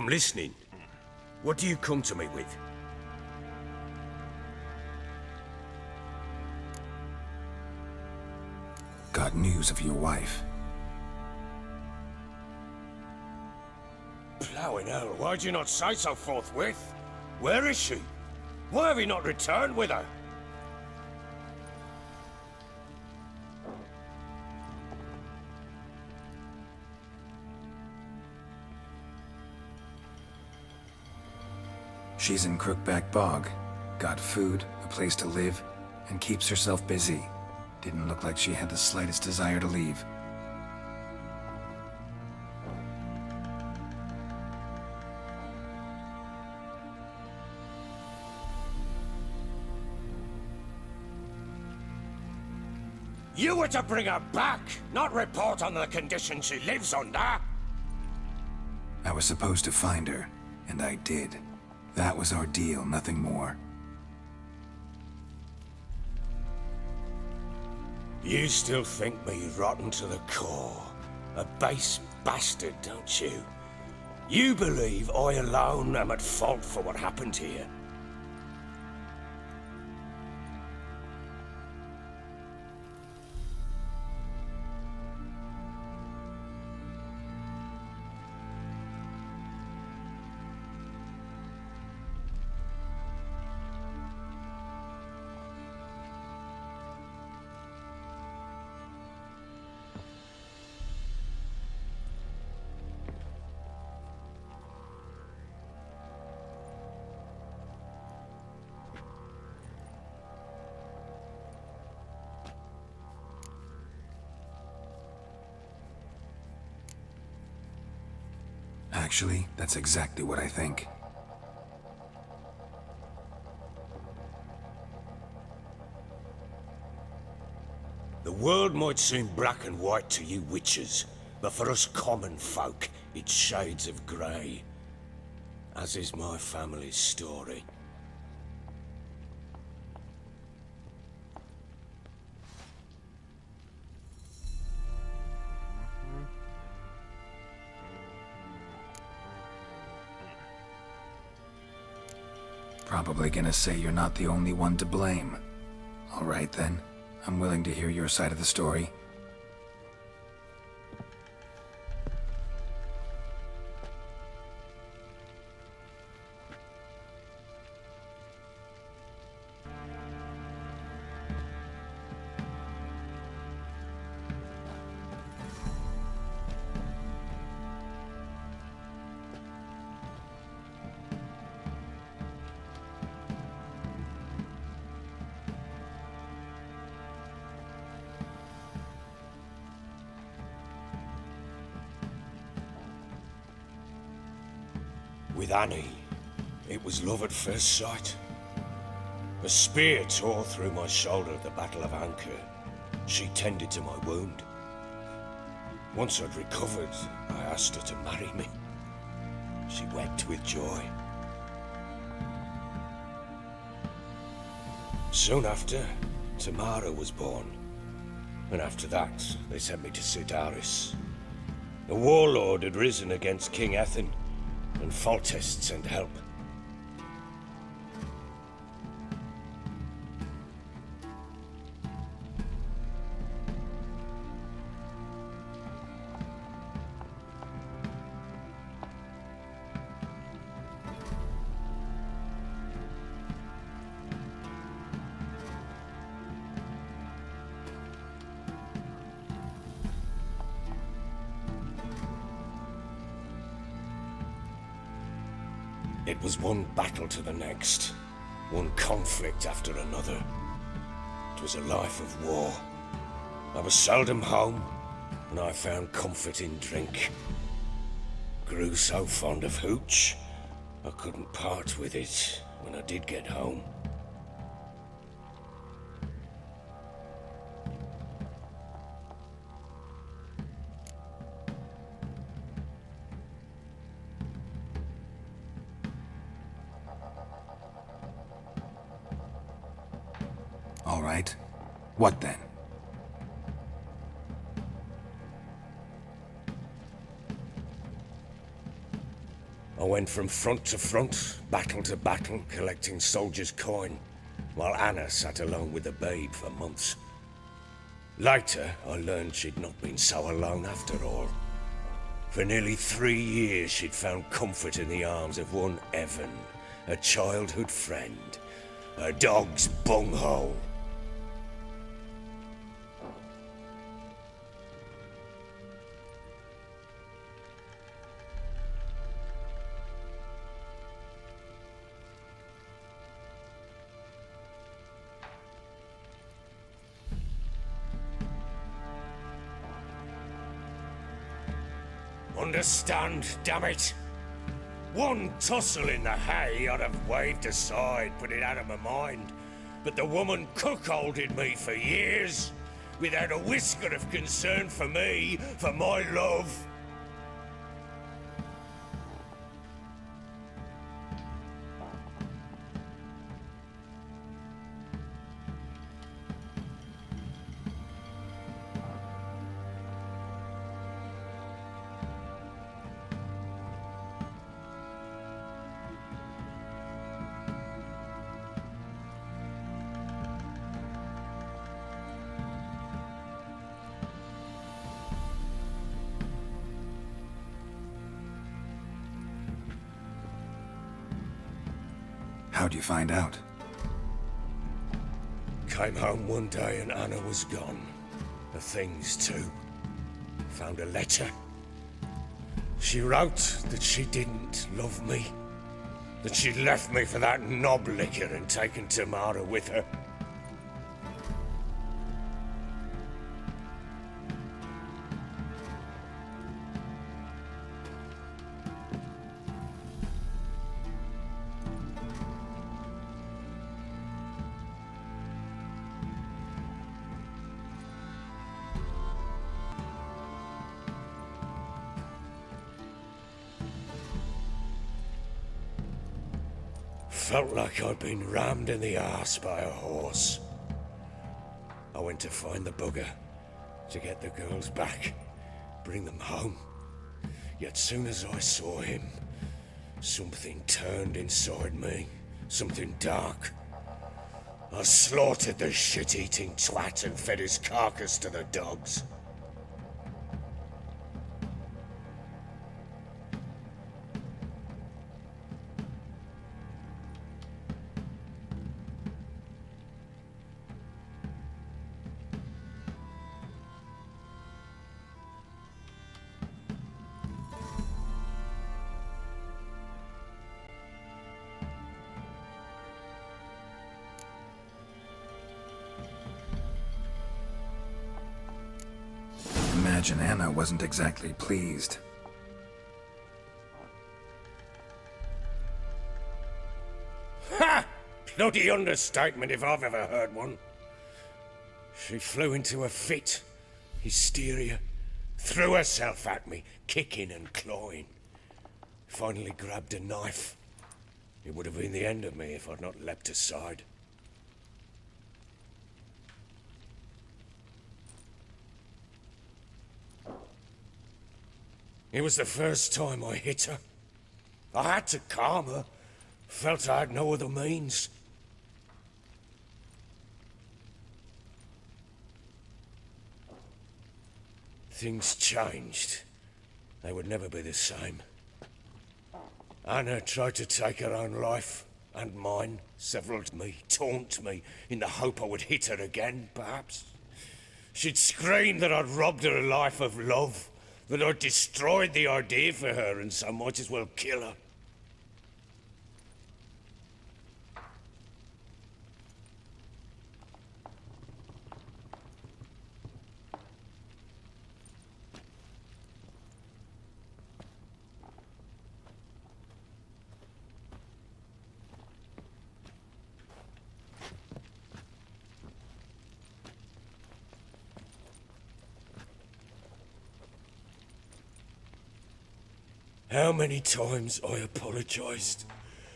I'm listening. What do you come to me with? Got news of your wife. Plowing hell, why'd you not say so forthwith? Where is she? Why have you not returned with her? She's in Crookback Bog. Got food, a place to live, and keeps herself busy. Didn't look like she had the slightest desire to leave. You were to bring her back, not report on the conditions she lives under. I was supposed to find her, and I did. That was our deal, nothing more. You still think me rotten to the core. A base bastard, don't you? You believe I alone am at fault for what happened here. Actually, that's exactly what I think. The world might seem black and white to you witches, but for us common folk, it's shades of grey. As is my family's story. Probably gonna say you're not the only one to blame. All right then, I'm willing to hear your side of the story. With Annie, it was love at first sight. A spear tore through my shoulder at the Battle of Anchor. She tended to my wound. Once I'd recovered, I asked her to marry me. She wept with joy. Soon after, Tamara was born. And after that, they sent me to Sidaris. A warlord had risen against King Ethan, and Foltest sent help. It was one battle to the next, one conflict after another. It was a life of war. I was seldom home, and I found comfort in drink. Grew so fond of hooch, I couldn't part with it when I did get home. All right. What then? I went from front to front, battle to battle, collecting soldiers' coin, while Anna sat alone with the babe for months. Later, I learned she'd not been so alone after all. For nearly 3 years, she'd found comfort in the arms of one Evan, a childhood friend, a dog's bunghole. Understand, damn it! One tussle in the hay I'd have waved aside, put it out of my mind. But the woman cuckolded me for years, without a whisker of concern for me, for my love. How'd you find out? Came home one day and Anna was gone. The things too. Found a letter. She wrote that she didn't love me. That she'd left me for that knob licker and taken Tamara with her. Felt like I'd been rammed in the arse by a horse. I went to find the bugger, to get the girls back, bring them home. Yet soon as I saw him, something turned inside me, something dark. I slaughtered the shit-eating twat and fed his carcass to the dogs. Imagine Anna wasn't exactly pleased. Ha! Bloody understatement if I've ever heard one. She flew into a fit, hysteria, threw herself at me, kicking and clawing. Finally grabbed a knife. It would have been the end of me if I'd not leapt aside. It was the first time I hit her. I had to calm her. Felt I had no other means. Things changed. They would never be the same. Anna tried to take her own life, and mine, several me, taunt me, in the hope I would hit her again, perhaps. She'd scream that I'd robbed her life of love, that I'd destroyed the idea for her, and so might as well kill her. How many times I apologized.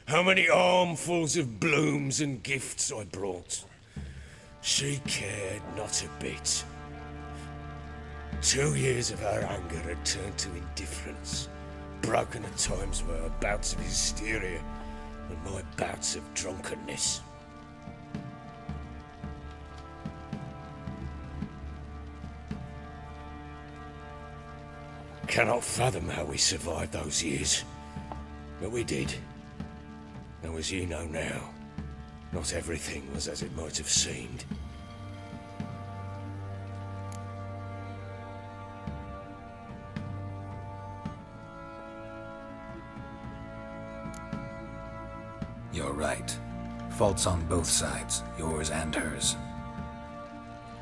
How many armfuls of blooms and gifts I brought. She cared not a bit. 2 years of her anger had turned to indifference, broken at times by her bouts of hysteria and my bouts of drunkenness. Cannot fathom how we survived those years, but we did. Though as you know now, not everything was as it might have seemed. You're right. Faults on both sides, yours and hers.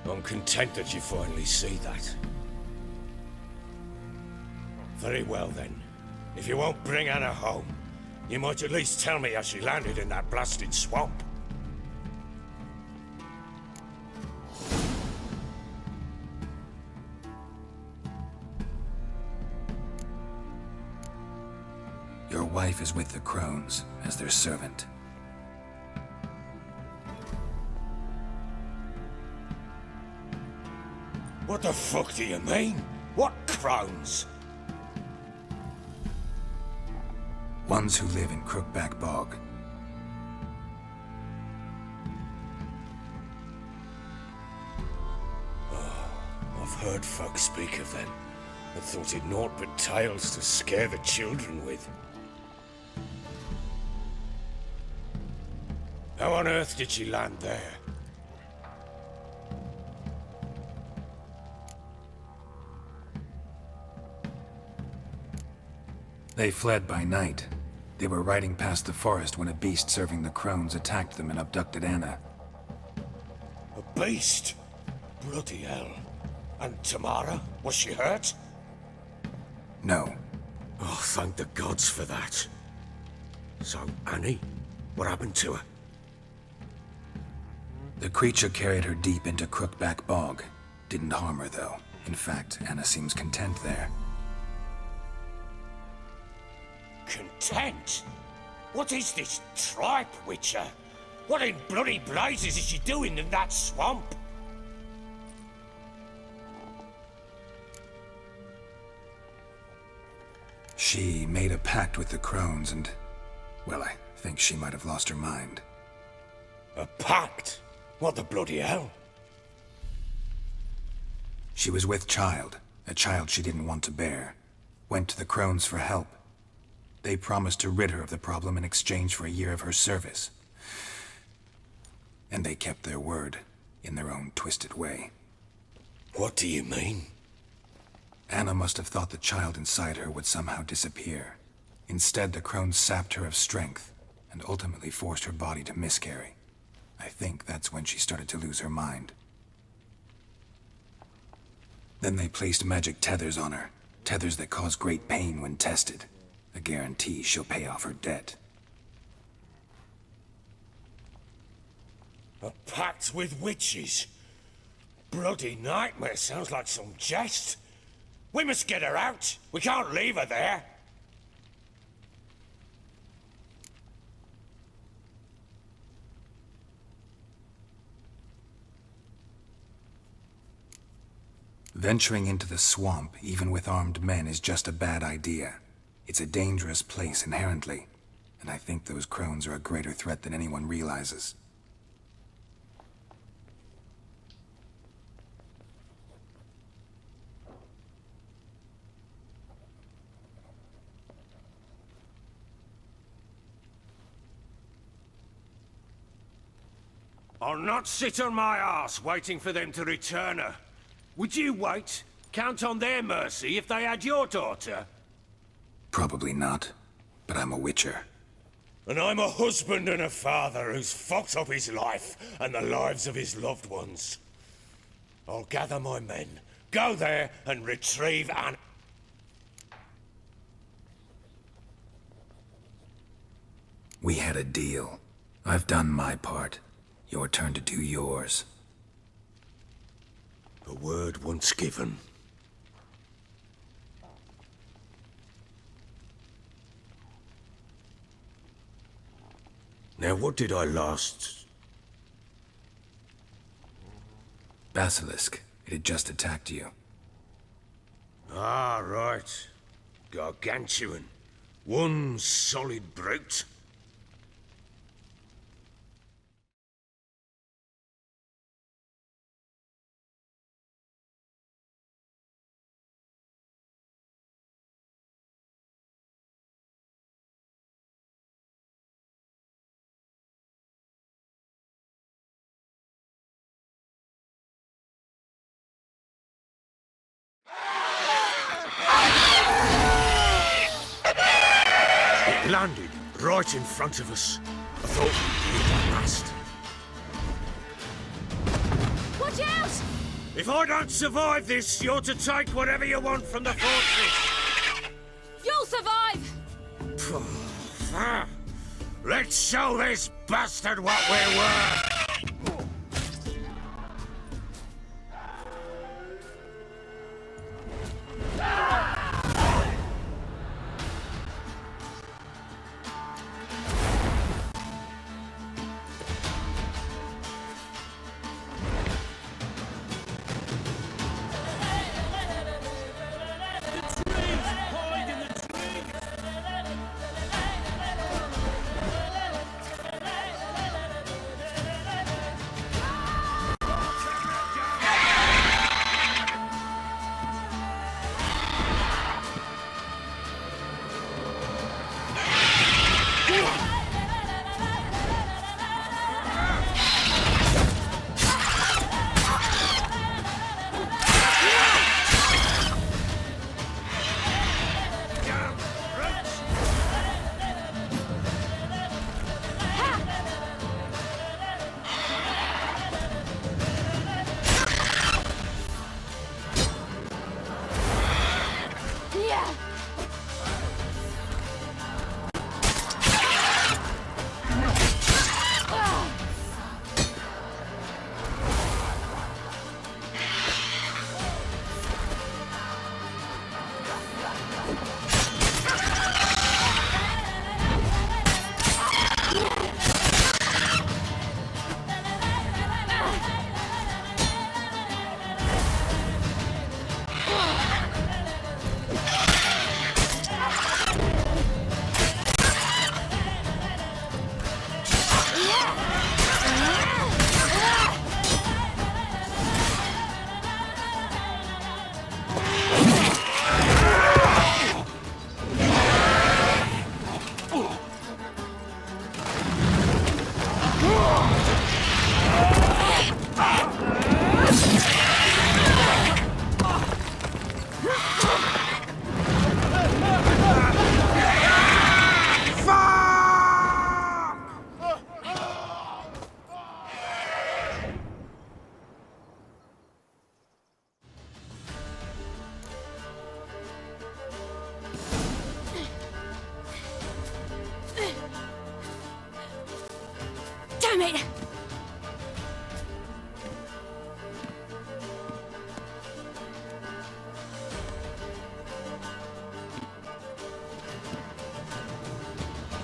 I'm content that you finally see that. Very well then. If you won't bring Anna home, you might at least tell me how she landed in that blasted swamp. Your wife is with the Crones as their servant. What the fuck do you mean? What crones? Ones who live in Crookback Bog. I've heard folk speak of them, and thought it naught but tales to scare the children with. How on earth did she land there? They fled by night. They were riding past the forest when a beast serving the Crones attacked them and abducted Anna. A beast? Bloody hell. And Tamara? Was she hurt? No. Oh, thank the gods for that. So, Annie? What happened to her? The creature carried her deep into Crookback Bog. Didn't harm her, though. In fact, Anna seems content there. Content? What is this tripe, Witcher? What in bloody blazes is she doing in that swamp? She made a pact with the Crones and... well, I think she might have lost her mind. A pact? What the bloody hell? She was with child, a child she didn't want to bear. Went to the Crones for help. They promised to rid her of the problem in exchange for a year of her service. And they kept their word, in their own twisted way. What do you mean? Anna must have thought the child inside her would somehow disappear. Instead, the Crones sapped her of strength, and ultimately forced her body to miscarry. I think that's when she started to lose her mind. Then they placed magic tethers on her, tethers that cause great pain when tested. A guarantee she'll pay off her debt. A pact with witches? Bloody nightmare, sounds like some jest. We must get her out. We can't leave her there. Venturing into the swamp, even with armed men, is just a bad idea. It's a dangerous place inherently, and I think those Crones are a greater threat than anyone realizes. I'll not sit on my arse waiting for them to return her. Would you wait? Count on their mercy if they had your daughter? Probably not, but I'm a witcher. And I'm a husband and a father who's fucked up his life and the lives of his loved ones. I'll gather my men, go there and retrieve Anna. We had a deal. I've done my part. Your turn to do yours. A word once given. Now, what did I last... Basilisk. It had just attacked you. Ah, right. Gargantuan. One solid brute. It landed right in front of us. I thought we'd be at last. Watch out! If I don't survive this, you're to take whatever you want from the fortress. You'll survive! Let's show this bastard what we're worth! Damn it!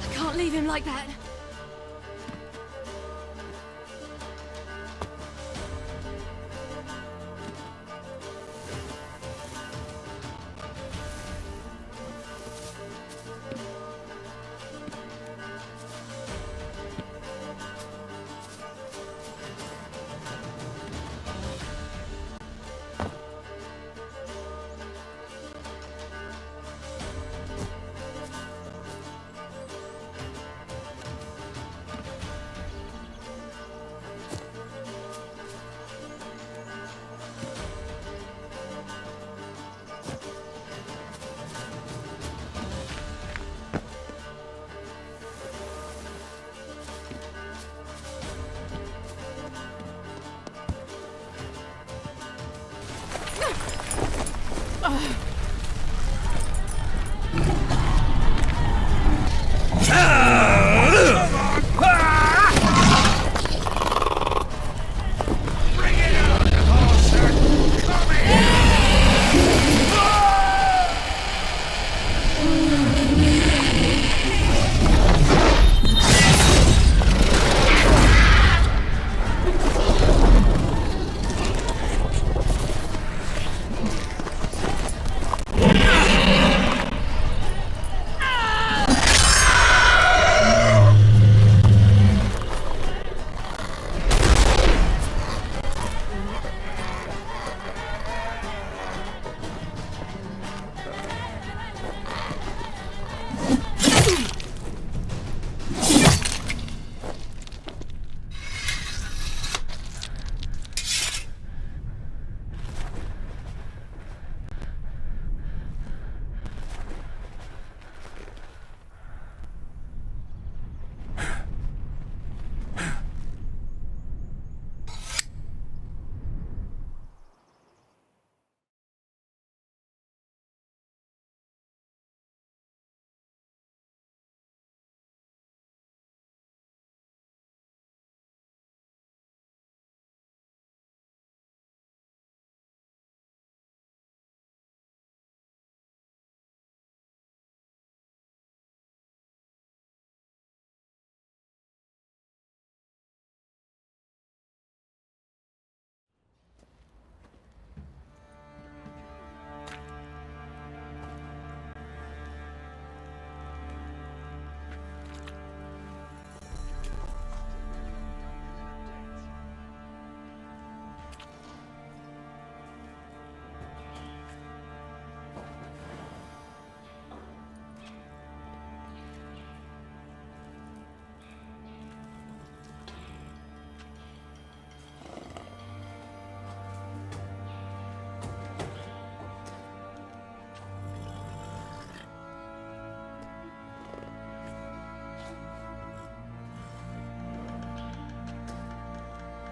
I can't leave him like that.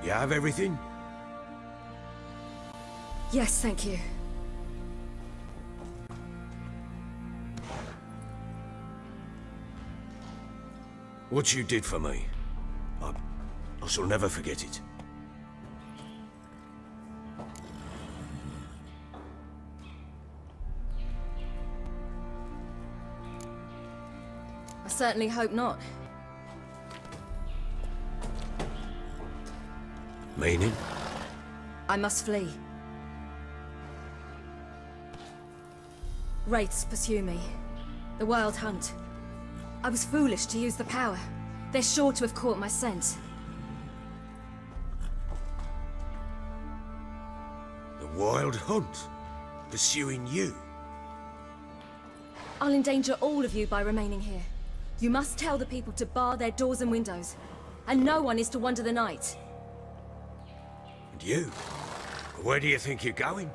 You have everything? Yes, thank you. What you did for me, I shall never forget it. I certainly hope not. Meaning? I must flee. Wraiths pursue me. The Wild Hunt. I was foolish to use the power. They're sure to have caught my scent. The Wild Hunt? Pursuing you? I'll endanger all of you by remaining here. You must tell the people to bar their doors and windows. And no one is to wander the night. And you? Where do you think you're going?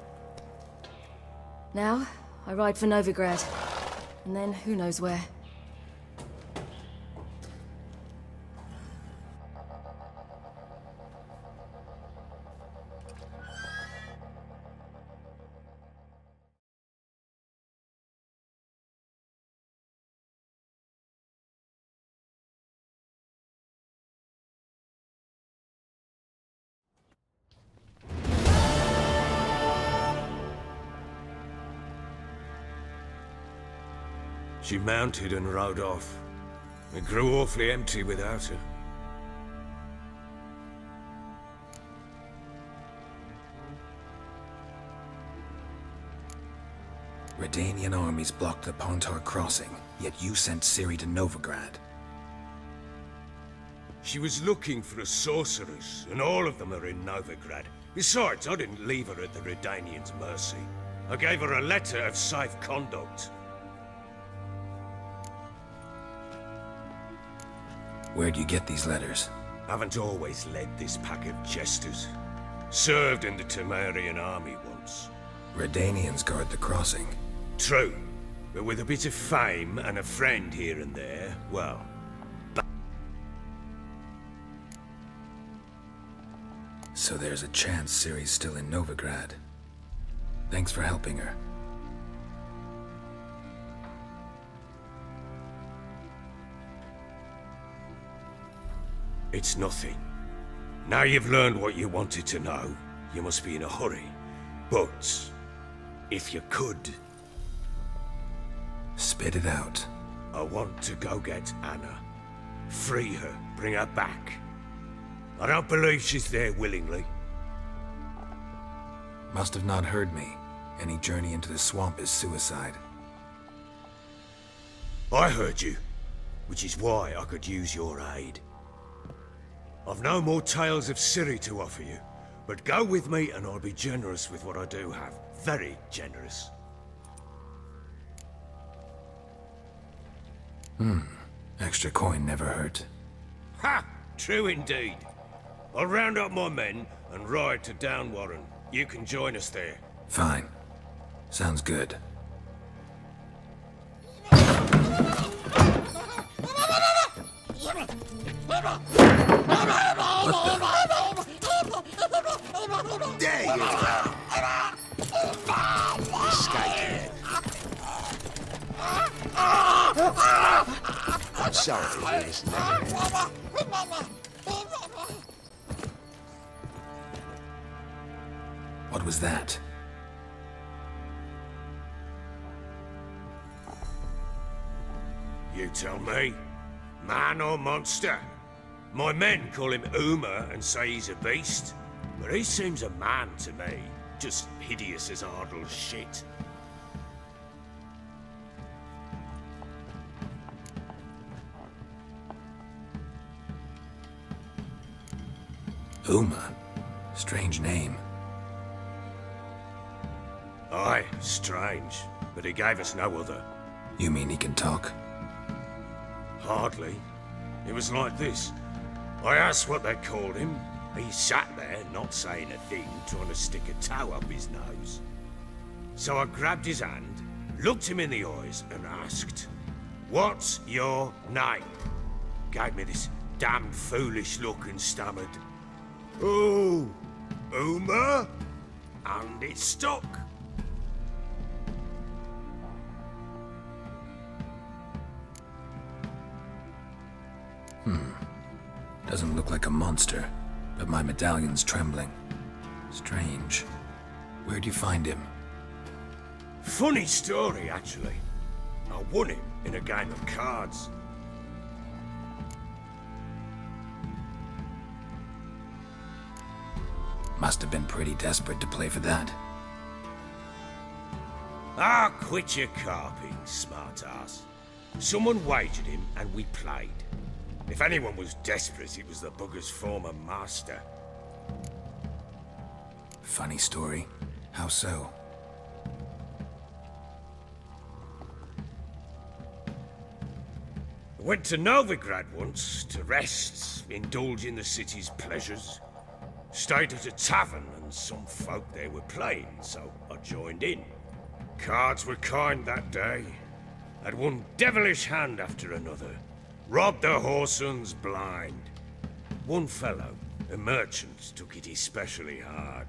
Now, I ride for Novigrad. And then, who knows where. She mounted and rode off. It grew awfully empty without her. Redanian armies blocked the Pontar crossing, yet you sent Ciri to Novigrad. She was looking for a sorceress, and all of them are in Novigrad. Besides, I didn't leave her at the Redanians' mercy. I gave her a letter of safe conduct. Where'd you get these letters? Haven't always led this pack of jesters. Served in the Temerian army once. Redanians guard the crossing. True, but with a bit of fame and a friend here and there, well... So there's a chance Ciri's still in Novigrad. Thanks for helping her. It's nothing. Now you've learned what you wanted to know, you must be in a hurry. But, if you could... Spit it out. I want to go get Anna. Free her, bring her back. I don't believe she's there willingly. Must have not heard me. Any journey into the swamp is suicide. I heard you, which is why I could use your aid. I've no more tales of Ciri to offer you, but go with me and I'll be generous with what I do have. Very generous. Extra coin never hurt. Ha! True indeed. I'll round up my men and ride to Downwarren. You can join us there. Fine. Sounds good. There you are. Escape. I'm sorry to hear this never. What was that? You tell me. Man or monster? My men call him Uma and say he's a beast, but he seems a man to me. Just hideous as Ardle's shit. Uma? Strange name. Aye, strange, but he gave us no other. You mean he can talk? Hardly. It was like this. I asked what they called him. He sat there, not saying a thing, trying to stick a toe up his nose. So I grabbed his hand, looked him in the eyes, and asked, "What's your name?" Gave me this damned foolish look and stammered, Oh, Uma? And it's stuck. Doesn't look like a monster, but my medallion's trembling. Strange. Where'd you find him? Funny story, actually. I won him in a game of cards. Must have been pretty desperate to play for that. Ah, quit your carping, smart-ass. Someone wagered him, and we played. If anyone was desperate, it was the bugger's former master. Funny story. How so? I went to Novigrad once to rest, indulge in the city's pleasures. Stayed at a tavern, and some folk there were playing, so I joined in. Cards were kind that day. Had one devilish hand after another. Robbed the whoresons blind. One fellow, a merchant, took it especially hard.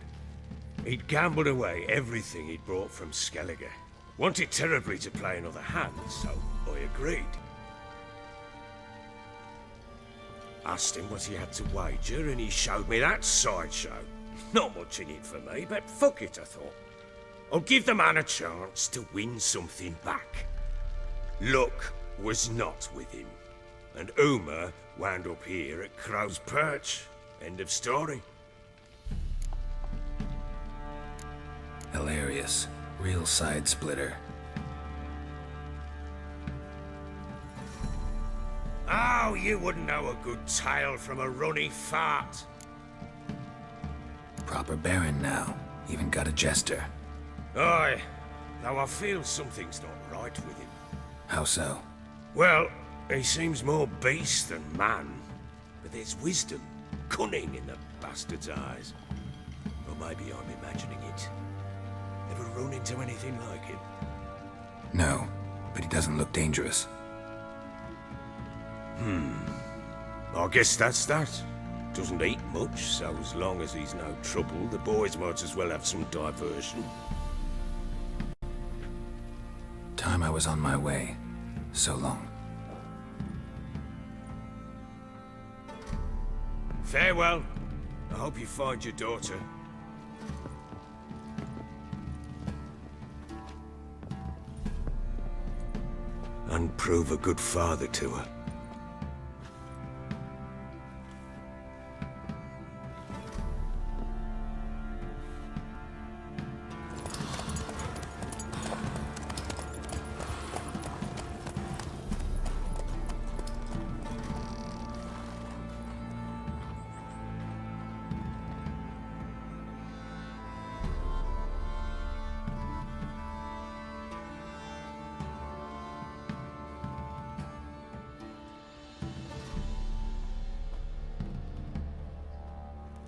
He'd gambled away everything he'd brought from Skellige. Wanted terribly to play another hand, so I agreed. Asked him what he had to wager, and he showed me that sideshow. Not much in it for me, but fuck it, I thought. I'll give the man a chance to win something back. Luck was not with him, and Uma wound up here at Crow's Perch. End of story. Hilarious. Real side splitter. Oh, you wouldn't know a good tale from a runny fart. Proper baron now. Even got a jester. Aye, though I feel something's not right with him. How so? Well, he seems more beast than man. But there's wisdom, cunning in the bastard's eyes. Or maybe I'm imagining it. Ever run into anything like him? No, but he doesn't look dangerous. I guess that's that. Doesn't eat much, so as long as he's no trouble, the boys might as well have some diversion. Time I was on my way. So long. Farewell. I hope you find your daughter. And prove a good father to her.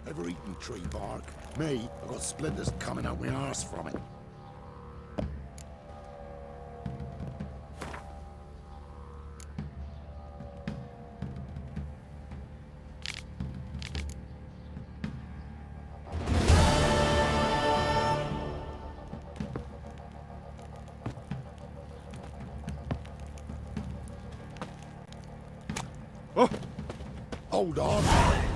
Ever eaten tree bark? Me, I've got splinters coming out my arse from it. Oh! Hold on!